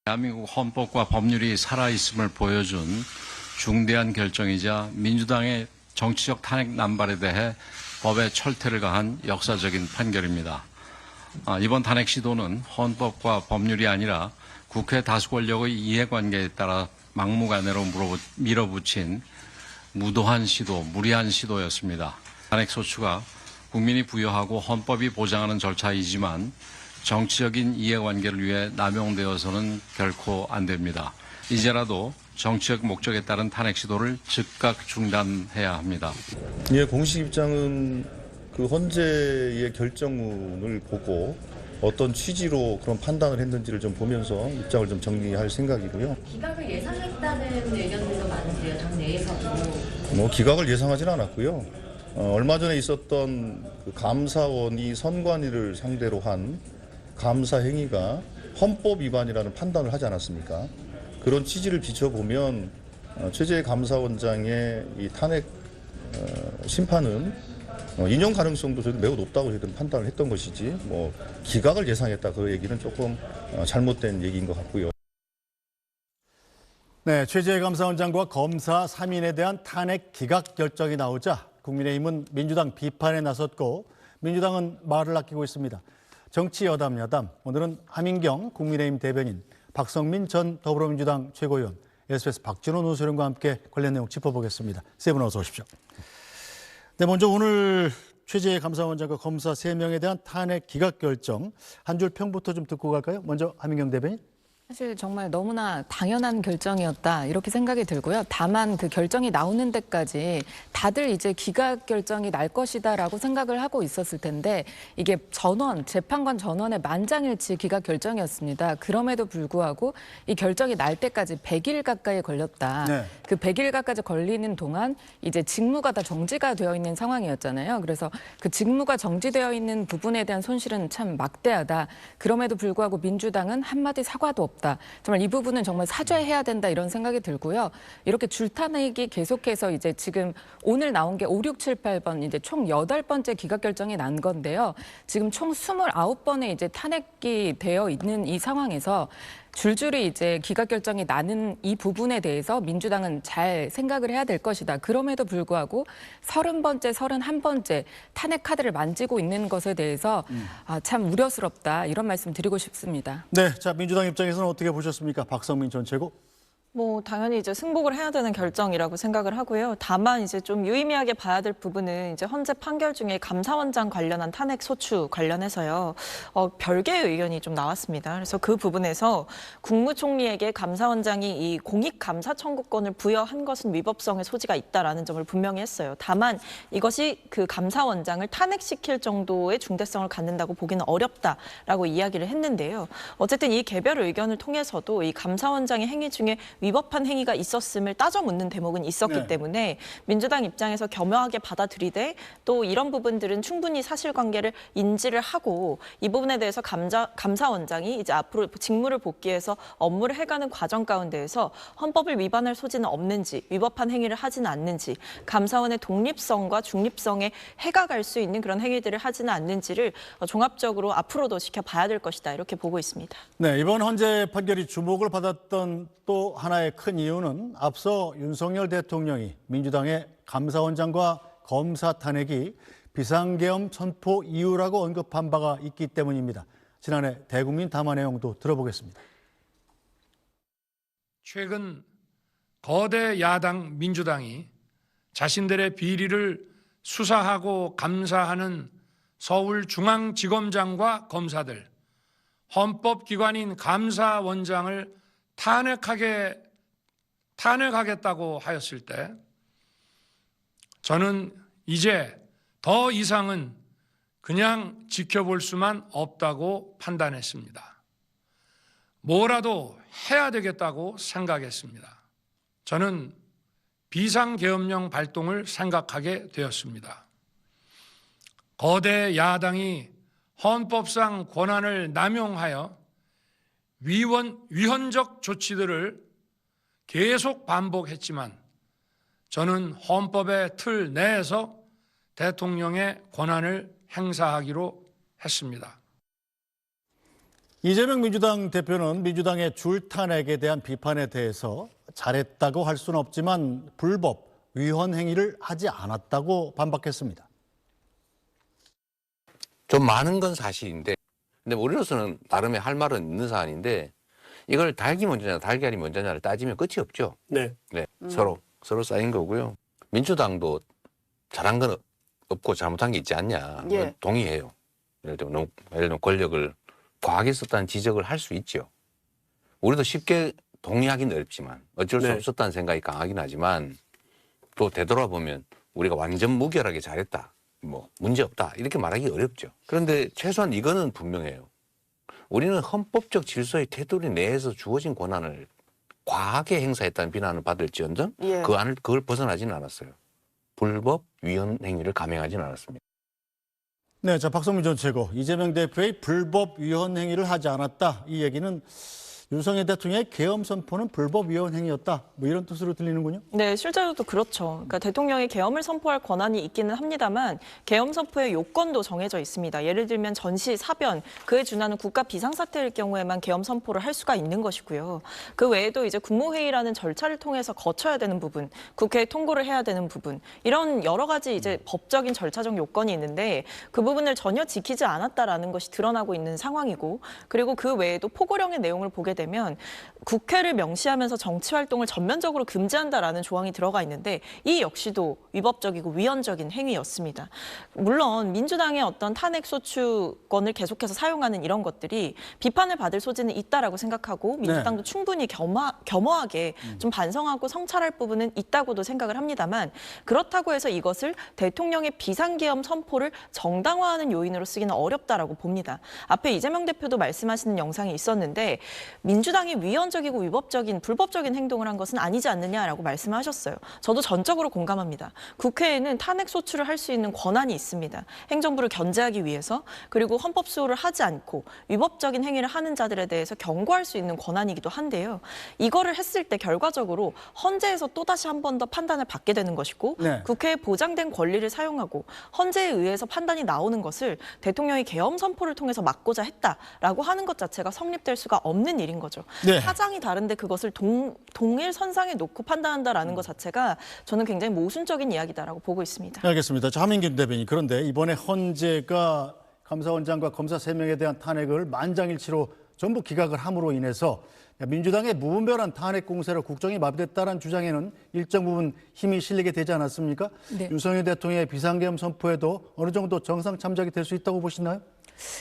대한민국 헌법과 법률이 살아있음을 보여준 중대한 결정이자 민주당의 정치적 탄핵 남발에 대해 법의 철퇴를 가한 역사적인 판결입니다. 이번 탄핵 시도는 헌법과 법률이 아니라 국회 다수 권력의 이해관계에 따라 막무가내로 밀어붙인 무도한 시도, 무리한 시도였습니다. 탄핵 소추가 국민이 부여하고 헌법이 보장하는 절차이지만 정치적인 이해관계를 위해 남용되어서는 결코 안 됩니다. 이제라도 정치적 목적에 따른 탄핵 시도를 즉각 중단해야 합니다. 예, 공식 입장은 그 헌재의 결정문을 보고 어떤 취지로 그런 판단을 했는지를 좀 보면서 입장을 좀 정리할 생각이고요. 기각을 예상했다는 의견들도 많으세요, 당내에서도. 기각을 예상하지는 않았고요. 얼마 전에 있었던 그 감사원이 선관위를 상대로 한 감사 행위가 헌법 위반이라는 판단을 하지 않았습니까? 그런 취지를 비춰보면 최재 감사원장의 이 탄핵 심판은 인용 가능성도 저희도 매우 높다고 저희들은 판단을 했던 것이지 기각을 예상했다 그 얘기는 조금 잘못된 얘기인 것 같고요. 네, 최재 감사원장과 검사 3인에 대한 탄핵 기각 결정이 나오자 국민의힘은 민주당 비판에 나섰고 민주당은 말을 아끼고 있습니다. 정치 여담 야담, 오늘은 하민경 국민의힘 대변인, 박성민 전 더불어민주당 최고위원, SBS 박준호 논설위원과 함께 관련 내용 짚어보겠습니다. 세 분 어서 오십시오. 네, 먼저 오늘 최재 감사원장과 검사 3명에 대한 탄핵 기각 결정, 한 줄 평부터 좀 듣고 갈까요? 먼저 하민경 대변인. 사실 정말 너무나 당연한 결정이었다 이렇게 생각이 들고요. 다만 그 결정이 나오는 데까지 다들 이제 기각 결정이 날 것이다라고 생각을 하고 있었을 텐데 이게 재판관 전원의 만장일치 기각 결정이었습니다. 그럼에도 불구하고 이 결정이 날 때까지 100일 가까이 걸렸다. 네. 그 100일 가까이 걸리는 동안 이제 직무가 다 정지가 되어 있는 상황이었잖아요. 그래서 그 직무가 정지되어 있는 부분에 대한 손실은 참 막대하다. 그럼에도 불구하고 민주당은 한마디 사과도 없다. 정말 이 부분은 정말 사죄해야 된다 이런 생각이 들고요. 이렇게 줄탄핵이 계속해서 이제 지금 오늘 나온 게 5, 6, 7, 8번 이제 총 8번째 기각 결정이 난 건데요. 지금 총 29번의 이제 탄핵이 되어 있는 이 상황에서 줄줄이 이제 기각 결정이 나는 이 부분에 대해서 민주당은 잘 생각을 해야 될 것이다. 그럼에도 불구하고 30번째, 31번째 탄핵 카드를 만지고 있는 것에 대해서 참 우려스럽다. 이런 말씀 드리고 싶습니다. 네, 자 민주당 입장에서는 어떻게 보셨습니까? 박성민 전 최고. 당연히 이제 승복을 해야 되는 결정이라고 생각을 하고요. 다만 이제 좀 유의미하게 봐야 될 부분은 이제 헌재 판결 중에 감사원장 관련한 탄핵 소추 관련해서요. 별개의 의견이 좀 나왔습니다. 그래서 그 부분에서 국무총리에게 감사원장이 이 공익 감사 청구권을 부여한 것은 위법성의 소지가 있다라는 점을 분명히 했어요. 다만 이것이 그 감사원장을 탄핵시킬 정도의 중대성을 갖는다고 보기는 어렵다라고 이야기를 했는데요. 어쨌든 이 개별 의견을 통해서도 이 감사원장의 행위 중에 위법한 행위가 있었음을 따져 묻는 대목은 있었기 네. 때문에 민주당 입장에서 겸허하게 받아들이되 또 이런 부분들은 충분히 사실관계를 인지를 하고 이 부분에 대해서 감사원장이 이제 앞으로 직무를 복귀해서 업무를 해가는 과정 가운데에서 헌법을 위반할 소지는 없는지 위법한 행위를 하지는 않는지 감사원의 독립성과 중립성에 해가 갈 수 있는 그런 행위들을 하지는 않는지를 종합적으로 앞으로도 지켜봐야 될 것이다 이렇게 보고 있습니다. 네, 이번 헌재 판결이 주목을 받았던 또 하나의 큰 이유는 앞서 윤석열 대통령이 민주당의 감사원장과 검사 탄핵이 비상계엄 선포 이유라고 언급한 바가 있기 때문입니다. 지난해 대국민 담화 내용도 들어보겠습니다. 최근 거대 야당 민주당이 자신들의 비리를 수사하고 감사하는 서울중앙지검장과 검사들, 헌법기관인 감사원장을 탄핵하겠다고 하였을 때 저는 이제 더 이상은 그냥 지켜볼 수만 없다고 판단했습니다. 뭐라도 해야 되겠다고 생각했습니다. 저는 비상계엄령 발동을 생각하게 되었습니다. 거대 야당이 헌법상 권한을 남용하여 위헌적 조치들을 계속 반복했지만 저는 헌법의 틀 내에서 대통령의 권한을 행사하기로 했습니다. 이재명 민주당 대표는 민주당의 줄탄핵에 대한 비판에 대해서 잘했다고 할 수는 없지만 불법, 위헌 행위를 하지 않았다고 반박했습니다. 좀 많은 건 사실인데, 근데 우리로서는 나름의 할 말은 있는 사안인데, 이걸 닭이 먼저냐 달걀이 먼저냐를 따지면 끝이 없죠. 네. 네, 서로 쌓인 거고요. 민주당도 잘한 건 없고 잘못한 게 있지 않냐. 예. 동의해요. 예를 들면 권력을 과하게 썼다는 지적을 할 수 있죠. 우리도 쉽게 동의하기는 어렵지만 어쩔 수 네. 없었다는 생각이 강하긴 하지만 또 되돌아보면 우리가 완전 무결하게 잘했다. 뭐 문제 없다. 이렇게 말하기 어렵죠. 그런데 최소한 이거는 분명해요. 우리는 헌법적 질서의 테두리 내에서 주어진 권한을 과하게 행사했다는 비난을 받을지언정 예. 그걸 벗어나지는 않았어요. 불법 위헌 행위를 감행하지는 않았습니다. 네, 자 박성민 전 최고, 이재명 대표의 불법 위헌 행위를 하지 않았다. 이 얘기는 윤석열 대통령의 계엄 선포는 불법 위헌 행위였다. 뭐 이런 뜻으로 들리는군요. 네, 실제로도 그렇죠. 그러니까 대통령이 계엄을 선포할 권한이 있기는 합니다만 계엄 선포의 요건도 정해져 있습니다. 예를 들면 전시, 사변, 그에 준하는 국가 비상사태일 경우에만 계엄 선포를 할 수가 있는 것이고요. 그 외에도 이제 국무회의라는 절차를 통해서 거쳐야 되는 부분, 국회에 통고를 해야 되는 부분, 이런 여러 가지 이제 법적인 절차적 요건이 있는데 그 부분을 전혀 지키지 않았다라는 것이 드러나고 있는 상황이고, 그리고 그 외에도 포고령의 내용을 보게 되면 국회를 명시하면서 정치 활동을 전면적으로 금지한다라는 조항이 들어가 있는데 이 역시도 위법적이고 위헌적인 행위였습니다. 물론 민주당의 어떤 탄핵 소추권을 계속해서 사용하는 이런 것들이 비판을 받을 소지는 있다라고 생각하고 민주당도 충분히 겸허하게 좀 반성하고 성찰할 부분은 있다고도 생각을 합니다만, 그렇다고 해서 이것을 대통령의 비상계엄 선포를 정당화하는 요인으로 쓰기는 어렵다라고 봅니다. 앞에 이재명 대표도 말씀하시는 영상이 있었는데 민주당이 위헌적이고 위법적인 불법적인 행동을 한 것은 아니지 않느냐라고 말씀하셨어요. 저도 전적으로 공감합니다. 국회에는 탄핵 소추를 할 수 있는 권한이 있습니다. 행정부를 견제하기 위해서, 그리고 헌법 수호를 하지 않고 위법적인 행위를 하는 자들에 대해서 경고할 수 있는 권한이기도 한데요. 이거를 했을 때 결과적으로 헌재에서 또다시 한 번 더 판단을 받게 되는 것이고 네. 국회에 보장된 권리를 사용하고 헌재에 의해서 판단이 나오는 것을 대통령이 계엄 선포를 통해서 막고자 했다라고 하는 것 자체가 성립될 수가 없는 일인 거죠. 네. 사장이 다른데 그것을 동일 선상에 놓고 판단한다라는 것 자체가 저는 굉장히 모순적인 이야기다라고 보고 있습니다. 알겠습니다. 자, 하민균 대변인, 그런데 이번에 헌재가 감사원장과 검사 3명에 대한 탄핵을 만장일치로 전부 기각을 함으로 인해서 민주당의 무분별한 탄핵 공세로 국정이 마비됐다는 주장에는 일정 부분 힘이 실리게 되지 않았습니까? 네. 윤석열 대통령의 비상계엄 선포에도 어느 정도 정상 참작이 될 수 있다고 보시나요?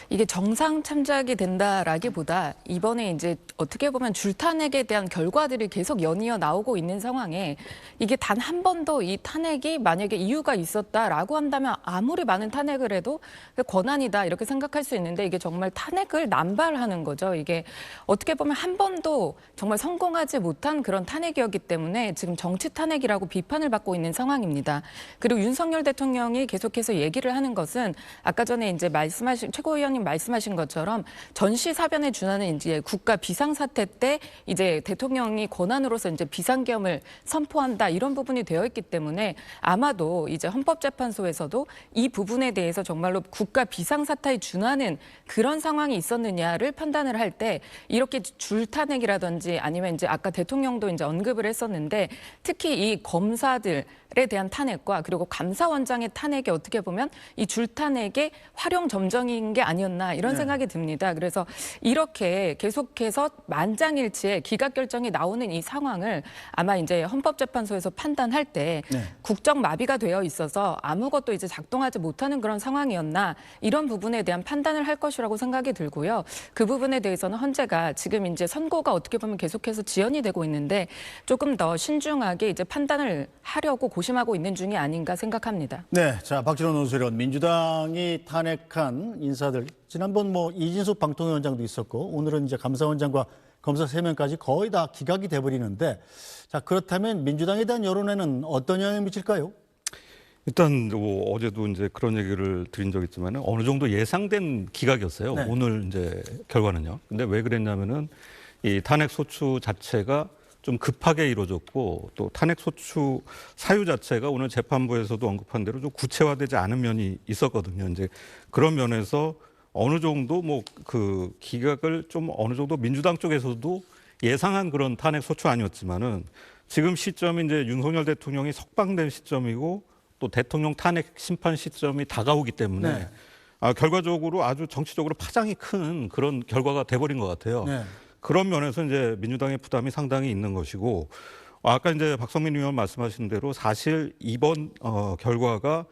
이게 정상 참작이 된다라기보다 이번에 이제 어떻게 보면 줄탄핵에 대한 결과들이 계속 연이어 나오고 있는 상황에 이게 단 한 번도 이 탄핵이 만약에 이유가 있었다라고 한다면 아무리 많은 탄핵을 해도 권한이다 이렇게 생각할 수 있는데 이게 정말 탄핵을 남발하는 거죠. 이게 어떻게 보면 한 번도 정말 성공하지 못한 그런 탄핵이었기 때문에 지금 정치 탄핵이라고 비판을 받고 있는 상황입니다. 그리고 윤석열 대통령이 계속해서 얘기를 하는 것은 아까 전에 이제 말씀하신 최고위원님 말씀하신 것처럼 전시사변에 준하는 이제 국가 비상사태 때 이제 대통령이 권한으로서 이제 비상계엄을 선포한다 이런 부분이 되어 있기 때문에 아마도 이제 헌법재판소에서도 이 부분에 대해서 정말로 국가 비상사태에 준하는 그런 상황이 있었느냐를 판단을 할 때 이렇게 줄탄핵이라든지 아니면 이제 아까 대통령도 이제 언급을 했었는데 특히 이 검사들에 대한 탄핵과 그리고 감사원장의 탄핵이 어떻게 보면 이 줄탄핵의 활용 점정인 게 아니었나 이런 생각이 듭니다. 그래서 이렇게 계속해서 만장일치의 기각 결정이 나오는 이 상황을 아마 이제 헌법재판소에서 판단할 때 국정 마비가 되어 있어서 아무것도 이제 작동하지 못하는 그런 상황이었나 이런 부분에 대한 판단을 할 것이라고 생각이 들고요. 그 부분에 대해서는 헌재가 지금 이제 선고가 어떻게 보면 계속해서 지연이 되고 있는데 조금 더 신중하게 이제 판단을 하려고 고심하고 있는 중이 아닌가 생각합니다. 네, 자 박진원 논설위원, 민주당이 탄핵한 인사들 지난번 뭐 이진숙 방통위원장도 있었고 오늘은 이제 감사원장과 검사 3명까지 거의 다 기각이 돼버리는데 자 그렇다면 민주당에 대한 여론에는 어떤 영향을 미칠까요? 일단 뭐 어제도 이제 그런 얘기를 드린 적이 있지만 어느 정도 예상된 기각이었어요. 네. 오늘 이제 결과는요. 근데 왜 그랬냐면은 이 탄핵 소추 자체가 좀 급하게 이루어졌고 또 탄핵 소추 사유 자체가 오늘 재판부에서도 언급한 대로 좀 구체화되지 않은 면이 있었거든요. 이제 그런 면에서 어느 정도 뭐 그 기각을 좀 어느 정도 민주당 쪽에서도 예상한 그런 탄핵 소추 아니었지만은 지금 시점이 이제 윤석열 대통령이 석방된 시점이고 또 대통령 탄핵 심판 시점이 다가오기 때문에 네. 결과적으로 아주 정치적으로 파장이 큰 그런 결과가 돼버린 것 같아요. 네. 그런 면에서 이제 민주당의 부담이 상당히 있는 것이고 아까 이제 박성민 의원 말씀하신 대로 사실 이번 결과가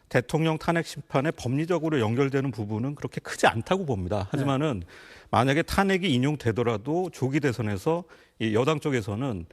대통령 탄핵 심판에 법리적으로 연결되는 부분은 그렇게 크지 않다고 봅니다. 하지만은 만약에 탄핵이 인용되더라도 조기 대선에서 이 여당 쪽에서는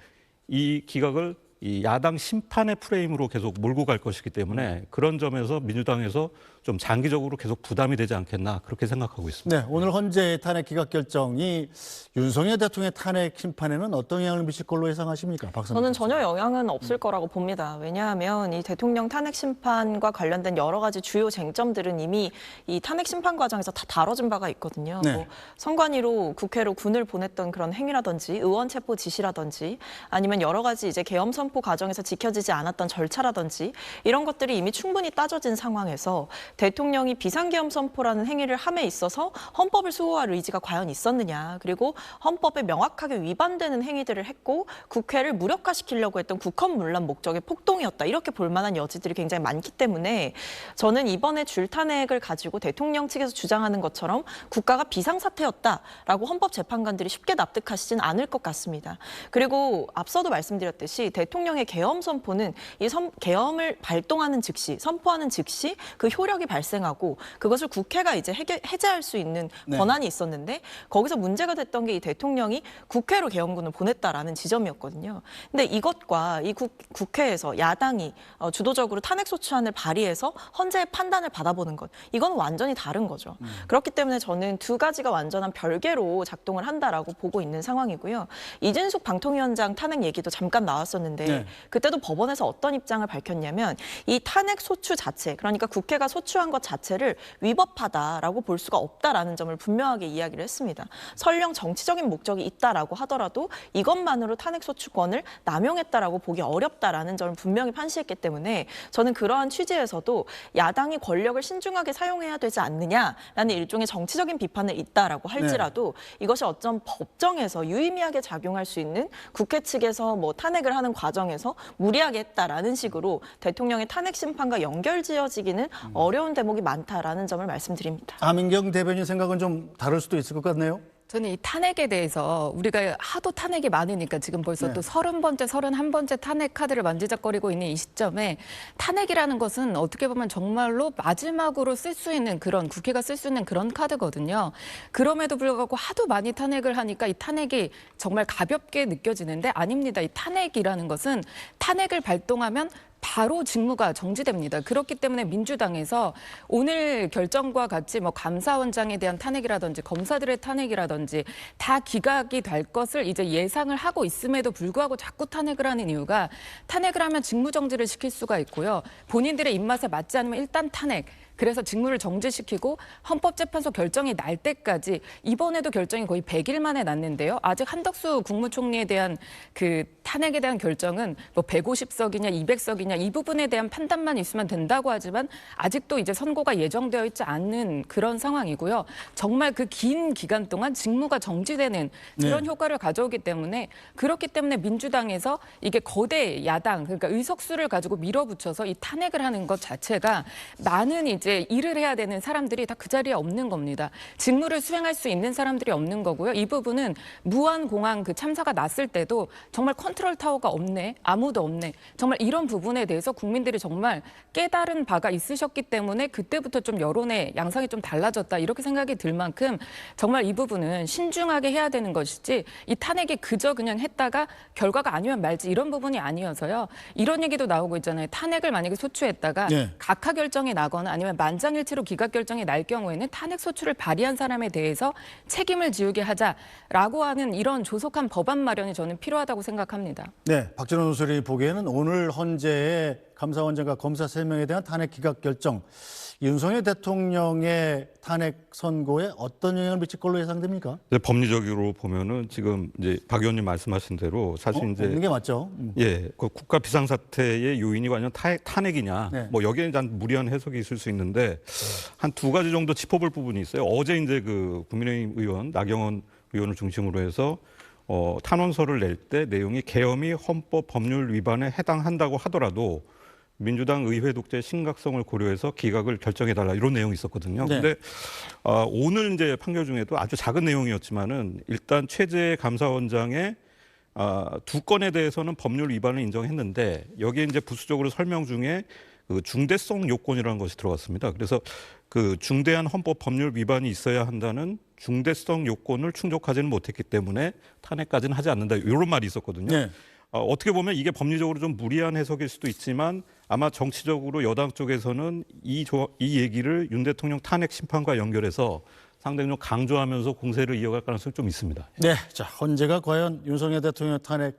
이 기각을 이 야당 심판의 프레임으로 계속 몰고 갈 것이기 때문에 그런 점에서 민주당에서 좀 장기적으로 계속 부담이 되지 않겠나 그렇게 생각하고 있습니다. 네, 오늘 헌재 탄핵 기각 결정이 윤석열 대통령의 탄핵 심판에는 어떤 영향을 미칠 걸로 예상하십니까? 박선미 저는 교수님. 전혀 영향은 없을 거라고 봅니다. 왜냐하면 이 대통령 탄핵 심판과 관련된 여러 가지 주요 쟁점들은 이미 이 탄핵 심판 과정에서 다 다뤄진 바가 있거든요. 네. 뭐 선관위로 국회로 군을 보냈던 그런 행위라든지 의원 체포 지시라든지 아니면 여러 가지 이제 계엄 선포 과정에서 지켜지지 않았던 절차라든지 이런 것들이 이미 충분히 따져진 상황에서 대통령이 비상계엄 선포라는 행위를 함에 있어서 헌법을 수호할 의지가 과연 있었느냐, 그리고 헌법에 명확하게 위반되는 행위들을 했고 국회를 무력화시키려고 했던 국헌문란 목적의 폭동이었다, 이렇게 볼 만한 여지들이 굉장히 많기 때문에 저는 이번에 줄탄핵을 가지고 대통령 측에서 주장하는 것처럼 국가가 비상사태였다라고 헌법재판관들이 쉽게 납득하시진 않을 것 같습니다. 그리고 앞서도 말씀드렸듯이 대통령의 계엄 선포는 이 계엄을 발동하는 즉시, 선포하는 즉시 그 효력이 발생하고 그것을 국회가 이제 해제할 수 있는 권한이 있었는데 거기서 문제가 됐던 게 이 대통령이 국회로 계엄군을 보냈다라는 지점이었거든요. 근데 이것과 이 국회에서 야당이 주도적으로 탄핵소추안을 발의해서 헌재의 판단을 받아보는 것, 이건 완전히 다른 거죠. 그렇기 때문에 저는 두 가지가 완전한 별개로 작동을 한다라고 보고 있는 상황이고요. 이진숙 방통위원장 탄핵 얘기도 잠깐 나왔었는데 그때도 법원에서 어떤 입장을 밝혔냐면 이 탄핵 소추 자체, 그러니까 국회가 소추한 것 자체를 위법하다라고 볼 수가 없다라는 점을 분명하게 이야기를 했습니다. 설령 정치적인 목적이 있다라고 하더라도 이것만으로 탄핵 소추권을 남용했다라고 보기 어렵다라는 점을 분명히 판시했기 때문에 저는 그러한 취지에서도 야당이 권력을 신중하게 사용해야 되지 않느냐라는 일종의 정치적인 비판을 있다라고 할지라도 이것이 어쩜 법정에서 유의미하게 작용할 수 있는 국회 측에서 뭐 탄핵을 하는 과정에서 무리하게 했다라는 식으로 대통령의 탄핵 심판과 연결지어지기는 어려운 대목이 많다라는 점을 말씀드립니다. 아민경 대변인 생각은 좀 다를 수도 있을 것 같네요. 저는 이 탄핵에 대해서 우리가 하도 탄핵이 많으니까 지금 벌써 또 30번째, 31번째 탄핵 카드를 만지작거리고 있는 이 시점에 탄핵이라는 것은 어떻게 보면 정말로 마지막으로 쓸 수 있는 그런, 국회가 쓸 수 있는 그런 카드거든요. 그럼에도 불구하고 하도 많이 탄핵을 하니까 이 탄핵이 정말 가볍게 느껴지는데 아닙니다. 이 탄핵이라는 것은 탄핵을 발동하면 바로 직무가 정지됩니다. 그렇기 때문에 민주당에서 오늘 결정과 같이 뭐 감사원장에 대한 탄핵이라든지 검사들의 탄핵이라든지 다 기각이 될 것을 이제 예상을 하고 있음에도 불구하고 자꾸 탄핵을 하는 이유가 탄핵을 하면 직무 정지를 시킬 수가 있고요. 본인들의 입맛에 맞지 않으면 일단 탄핵. 그래서 직무를 정지시키고 헌법재판소 결정이 날 때까지 이번에도 결정이 거의 100일 만에 났는데요. 아직 한덕수 국무총리에 대한 그 탄핵에 대한 결정은 뭐 150석이냐 200석이냐 이 부분에 대한 판단만 있으면 된다고 하지만 아직도 이제 선고가 예정되어 있지 않는 그런 상황이고요. 정말 그 긴 기간 동안 직무가 정지되는 그런 효과를 가져오기 때문에 그렇기 때문에 민주당에서 이게 거대 야당 그러니까 의석수를 가지고 밀어붙여서 이 탄핵을 하는 것 자체가 많은 이제 일을 해야 되는 사람들이 다 그 자리에 없는 겁니다. 직무를 수행할 수 있는 사람들이 없는 거고요. 이 부분은 무안공항 그 참사가 났을 때도 정말 컨트롤 타워가 없네, 아무도 없네. 정말 이런 부분에 대해서 국민들이 정말 깨달은 바가 있으셨기 때문에 그때부터 좀 여론의 양상이 좀 달라졌다 이렇게 생각이 들 만큼 정말 이 부분은 신중하게 해야 되는 것이지 이 탄핵이 그저 그냥 했다가 결과가 아니면 말지 이런 부분이 아니어서요. 이런 얘기도 나오고 있잖아요. 탄핵을 만약에 소추했다가 각하 결정이 나거나 아니면 만장일치로 기각 결정이 날 경우에는 탄핵 소추를 발의한 사람에 대해서 책임을 지우게 하자라고 하는 이런 조속한 법안 마련이 저는 필요하다고 생각합니다. 네, 박진원 의원이 보기에는 오늘 헌재의 감사원장과 검사 3명에 대한 탄핵 기각 결정, 윤석열 대통령의 탄핵 선고에 어떤 영향을 미칠 걸로 예상됩니까? 이제 법리적으로 보면은 지금 이제 박 의원님 말씀하신 대로 사실 이제 없는 게 맞죠. 예, 그 국가 비상사태의 요인이 과연 탄핵이냐, 네. 뭐 여기에 대한 무리한 해석이 있을 수 있는데 한 2가지 정도 짚어볼 부분이 있어요. 어제 이제 그 국민의힘 의원 나경원 의원을 중심으로 해서 탄원서를 낼 때 내용이 계엄이 헌법 법률 위반에 해당한다고 하더라도 민주당 의회 독재의 심각성을 고려해서 기각을 결정해달라 이런 내용이 있었거든요. 네. 근데 오늘 이제 판결 중에도 아주 작은 내용이었지만은 일단 최재 감사원장의 2건에 대해서는 법률 위반을 인정했는데 여기에 이제 부수적으로 설명 중에 그 중대성 요건이라는 것이 들어갔습니다. 그래서 그 중대한 헌법 법률 위반이 있어야 한다는 중대성 요건을 충족하지는 못했기 때문에 탄핵까지는 하지 않는다 이런 말이 있었거든요. 네. 어떻게 보면 이게 법리적으로 좀 무리한 해석일 수도 있지만 아마 정치적으로 여당 쪽에서는 이 얘기를 윤 대통령 탄핵 심판과 연결해서 상당히 좀 강조하면서 공세를 이어갈 가능성이 좀 있습니다. 네, 자 헌재가 과연 윤석열 대통령 탄핵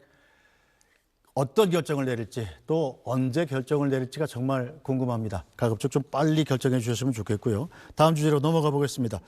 어떤 결정을 내릴지 또 언제 결정을 내릴지가 정말 궁금합니다. 가급적 좀 빨리 결정해 주셨으면 좋겠고요. 다음 주제로 넘어가 보겠습니다.